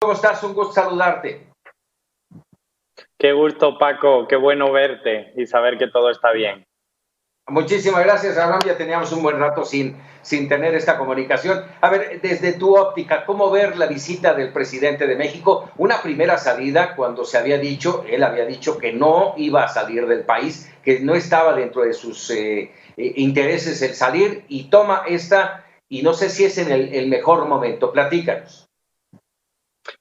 ¿Cómo estás? Un gusto saludarte. Qué gusto, Paco, qué bueno verte y saber que todo está bien. Muchísimas gracias, Abraham. Ya teníamos un buen rato sin tener esta comunicación. A ver, desde tu óptica, ¿cómo ver la visita del presidente de México? Una primera salida cuando él había dicho que no iba a salir del país, que no estaba dentro de sus intereses el salir, y toma esta, y no sé si es en el mejor momento. Platícanos.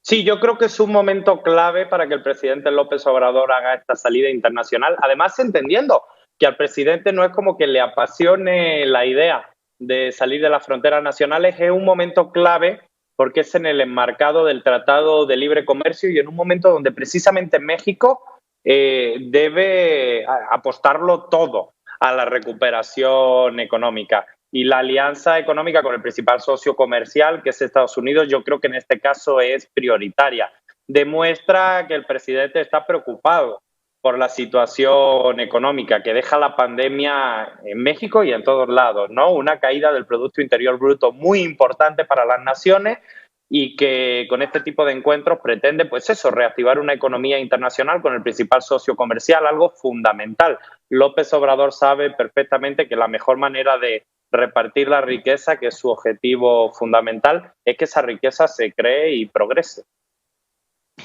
Sí, yo creo que es un momento clave para que el presidente López Obrador haga esta salida internacional, además entendiendo que al presidente no es como que le apasione la idea de salir de las fronteras nacionales, es un momento clave porque es en el enmarcado del Tratado de Libre Comercio y en un momento donde precisamente México debe apostarlo todo a la recuperación económica. Y la alianza económica con el principal socio comercial, que es Estados Unidos, yo creo que en este caso es prioritaria. Demuestra que el presidente está preocupado por la situación económica que deja la pandemia en México y en todos lados, ¿no? Una caída del Producto Interior Bruto muy importante para las naciones y que con este tipo de encuentros pretende, pues eso, reactivar una economía internacional con el principal socio comercial, algo fundamental. López Obrador sabe perfectamente que la mejor manera de repartir la riqueza, que es su objetivo fundamental, es que esa riqueza se cree y progrese.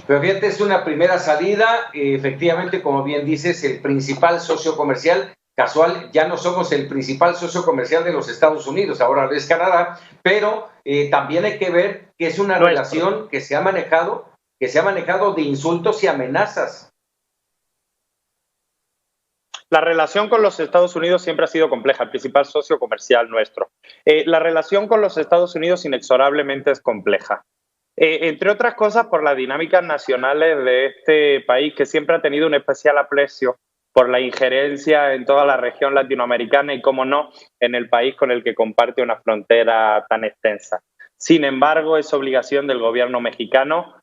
Pero fíjate, es una primera salida, efectivamente, como bien dices, el principal socio comercial, casual, ya no somos el principal socio comercial de los Estados Unidos, ahora es Canadá, pero también hay que ver que es una relación que se ha manejado de insultos y amenazas. La relación con los Estados Unidos siempre ha sido compleja, el principal socio comercial nuestro. La relación con los Estados Unidos inexorablemente es compleja. Entre otras cosas, por las dinámicas nacionales de este país, que siempre ha tenido un especial aprecio por la injerencia en toda la región latinoamericana y, cómo no, en el país con el que comparte una frontera tan extensa. Sin embargo, es obligación del gobierno mexicano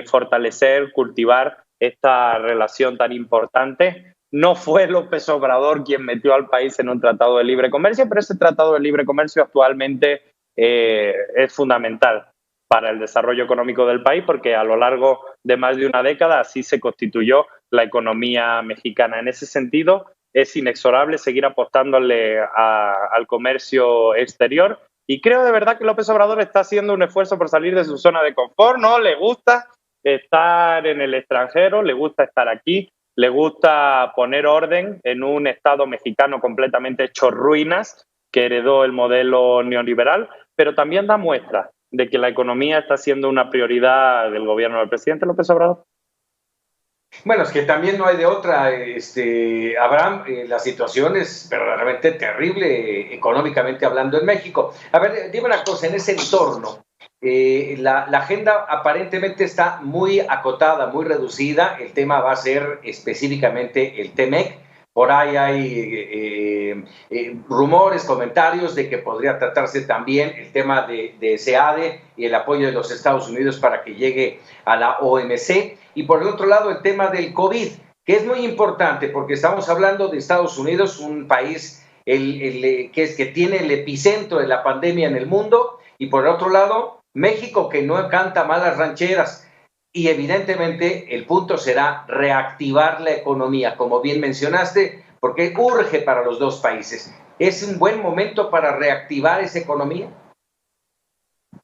fortalecer, cultivar esta relación tan importante. No fue López Obrador quien metió al país en un tratado de libre comercio, pero ese tratado de libre comercio actualmente es fundamental para el desarrollo económico del país, porque a lo largo de más de una década así se constituyó la economía mexicana. En ese sentido, es inexorable seguir apostándole al comercio exterior y creo de verdad que López Obrador está haciendo un esfuerzo por salir de su zona de confort, ¿no? Le gusta estar en el extranjero, le gusta estar aquí, le gusta poner orden en un Estado mexicano completamente hecho ruinas que heredó el modelo neoliberal, pero también da muestras de que la economía está siendo una prioridad del gobierno del presidente López Obrador. Bueno, es que también no hay de otra, Abraham, la situación es verdaderamente terrible económicamente hablando en México. A ver, dime una cosa, en ese entorno, la agenda aparentemente está muy acotada, muy reducida, el tema va a ser específicamente el TEMEC, por ahí hay rumores, comentarios de que podría tratarse también el tema de SEADE y el apoyo de los Estados Unidos para que llegue a la OMC. Y por el otro lado, el tema del COVID, que es muy importante porque estamos hablando de Estados Unidos, un país que tiene el epicentro de la pandemia en el mundo, y por el otro lado, México, que no canta malas rancheras. Y evidentemente el punto será reactivar la economía, como bien mencionaste, porque urge para los dos países. ¿Es un buen momento para reactivar esa economía?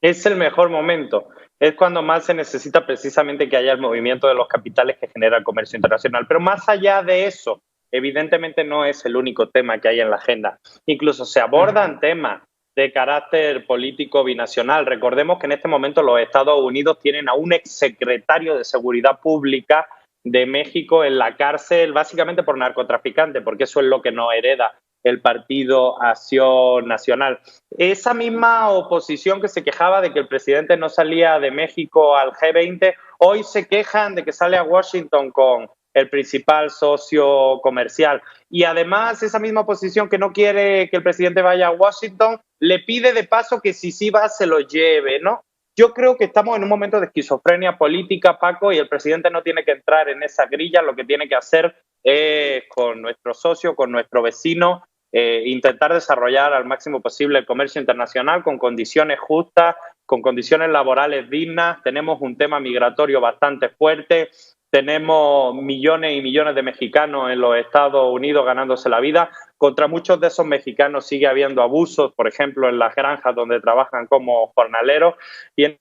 Es el mejor momento. Es cuando más se necesita precisamente que haya el movimiento de los capitales que genera el comercio internacional. Pero más allá de eso, evidentemente no es el único tema que hay en la agenda. Incluso se abordan temas de carácter político binacional. Recordemos que en este momento los Estados Unidos tienen a un exsecretario de Seguridad Pública de México en la cárcel, básicamente por narcotraficante, porque eso es lo que nos hereda el Partido Acción Nacional. Esa misma oposición que se quejaba de que el presidente no salía de México al G20, hoy se quejan de que sale a Washington con el principal socio comercial. Y además, esa misma oposición que no quiere que el presidente vaya a Washington, le pide de paso que si sí va, se lo lleve, ¿no? Yo creo que estamos en un momento de esquizofrenia política, Paco, y el presidente no tiene que entrar en esa grilla, lo que tiene que hacer es con nuestro socio, con nuestro vecino, intentar desarrollar al máximo posible el comercio internacional con condiciones justas, con condiciones laborales dignas. Tenemos un tema migratorio bastante fuerte. Tenemos millones y millones de mexicanos en los Estados Unidos ganándose la vida. Contra muchos de esos mexicanos sigue habiendo abusos, por ejemplo, en las granjas donde trabajan como jornaleros. Y en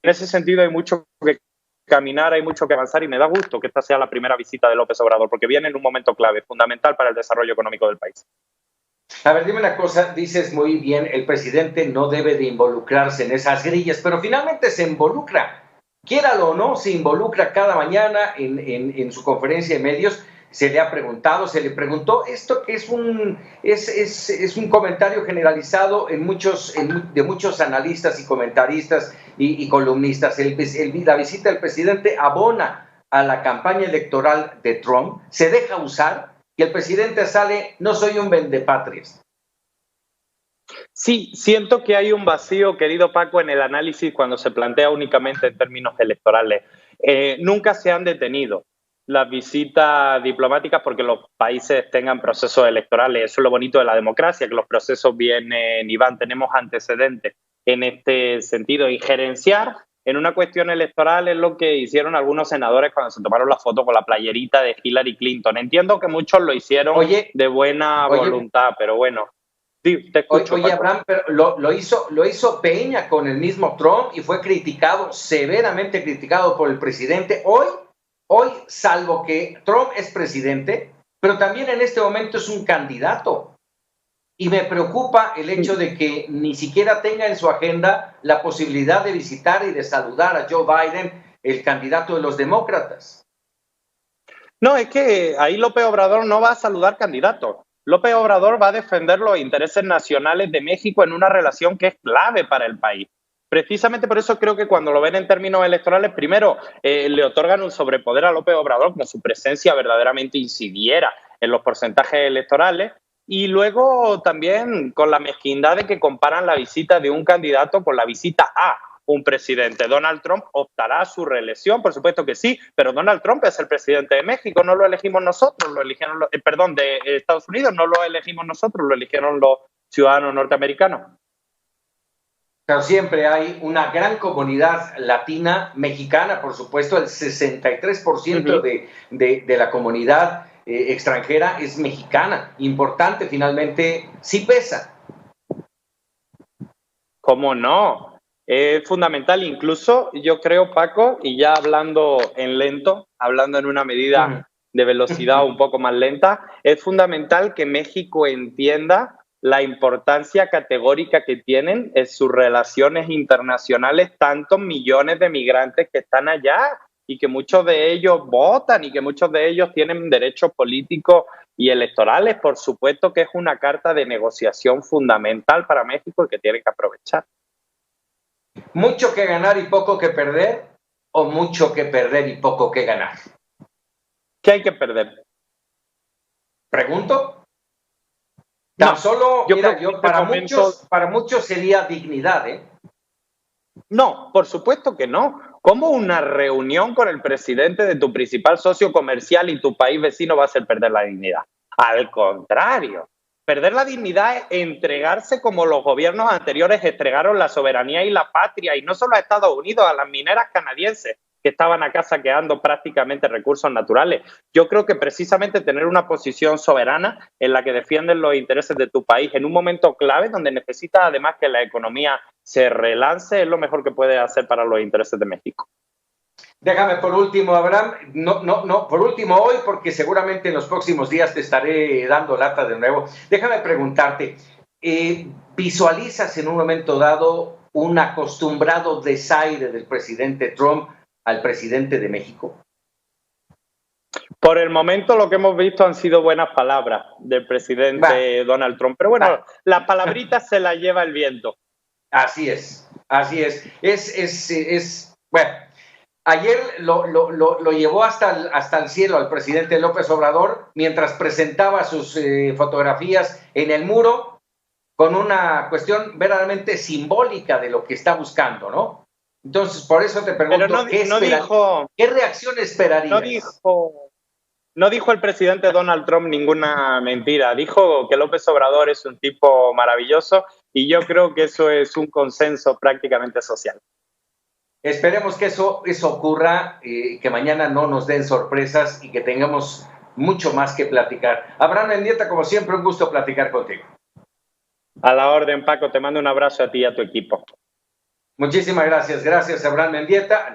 ese sentido hay mucho que caminar, hay mucho que avanzar y me da gusto que esta sea la primera visita de López Obrador porque viene en un momento clave, fundamental para el desarrollo económico del país. A ver, dime una cosa, dices muy bien, el presidente no debe de involucrarse en esas grillas, pero finalmente se involucra. Quiéralo o no, se involucra cada mañana en su conferencia de medios. Se le ha preguntado, se le preguntó esto que es un comentario generalizado de muchos analistas y comentaristas y columnistas. La visita del presidente abona a la campaña electoral de Trump, se deja usar y el presidente sale, no soy un vendepatrias. Sí, siento que hay un vacío, querido Paco, en el análisis cuando se plantea únicamente en términos electorales. Nunca se han detenido las visitas diplomáticas porque los países tengan procesos electorales. Eso es lo bonito de la democracia, que los procesos vienen y van. Tenemos antecedentes en este sentido. Injerenciar en una cuestión electoral es lo que hicieron algunos senadores cuando se tomaron la foto con la playerita de Hillary Clinton. Entiendo que muchos lo hicieron de buena voluntad, pero bueno. Sí, te escucho, oye, Abraham, pero lo hizo Peña con el mismo Trump y fue criticado, severamente criticado por el presidente. Hoy, salvo que Trump es presidente, pero también en este momento es un candidato. Y me preocupa el hecho de que ni siquiera tenga en su agenda la posibilidad de visitar y de saludar a Joe Biden, el candidato de los demócratas. No, es que ahí López Obrador no va a saludar candidatos. López Obrador va a defender los intereses nacionales de México en una relación que es clave para el país. Precisamente por eso creo que cuando lo ven en términos electorales, primero le otorgan un sobrepoder a López Obrador, como su presencia verdaderamente incidiera en los porcentajes electorales, y luego también con la mezquindad de que comparan la visita de un candidato con la visita a un presidente. Donald Trump optará a su reelección, por supuesto que sí, pero Donald Trump es el presidente de México, no lo elegimos nosotros, lo eligieron, de Estados Unidos, no lo elegimos nosotros, lo eligieron los ciudadanos norteamericanos. Pero siempre hay una gran comunidad latina, mexicana, por supuesto, el 63% de la comunidad extranjera es mexicana. Importante, finalmente, sí pesa. ¿Cómo no? Es fundamental, incluso yo creo, Paco, y ya hablando en lento, hablando en una medida de velocidad un poco más lenta, es fundamental que México entienda la importancia categórica que tienen en sus relaciones internacionales tantos millones de migrantes que están allá y que muchos de ellos votan y que muchos de ellos tienen derechos políticos y electorales. Por supuesto que es una carta de negociación fundamental para México y que tiene que aprovechar. ¿Mucho que ganar y poco que perder o mucho que perder y poco que ganar? ¿Qué hay que perder? ¿Pregunto? Tan solo, mira, para muchos sería dignidad, ¿eh? No, por supuesto que no. ¿Cómo una reunión con el presidente de tu principal socio comercial y tu país vecino va a hacer perder la dignidad? Al contrario. Perder la dignidad es entregarse como los gobiernos anteriores entregaron la soberanía y la patria, y no solo a Estados Unidos, a las mineras canadienses que estaban acá saqueando prácticamente recursos naturales. Yo creo que precisamente tener una posición soberana en la que defiendes los intereses de tu país en un momento clave donde necesitas además que la economía se relance es lo mejor que puedes hacer para los intereses de México. Déjame por último, Abraham, por último hoy, porque seguramente en los próximos días te estaré dando lata de nuevo. Déjame preguntarte, ¿visualizas en un momento dado un acostumbrado desaire del presidente Trump al presidente de México? Por el momento lo que hemos visto han sido buenas palabras del presidente Donald Trump, pero bueno, las palabritas se las lleva el viento. Así es. Bueno. Ayer lo llevó hasta el cielo al presidente López Obrador mientras presentaba sus fotografías en el muro con una cuestión verdaderamente simbólica de lo que está buscando, ¿no? Entonces, por eso te pregunto, ¿qué reacción esperarías? No dijo el presidente Donald Trump ninguna mentira. Dijo que López Obrador es un tipo maravilloso y yo creo que eso es un consenso prácticamente social. Esperemos que eso ocurra, que mañana no nos den sorpresas y que tengamos mucho más que platicar. Abraham Mendieta, como siempre, un gusto platicar contigo. A la orden, Paco. Te mando un abrazo a ti y a tu equipo. Muchísimas gracias. Gracias, Abraham Mendieta.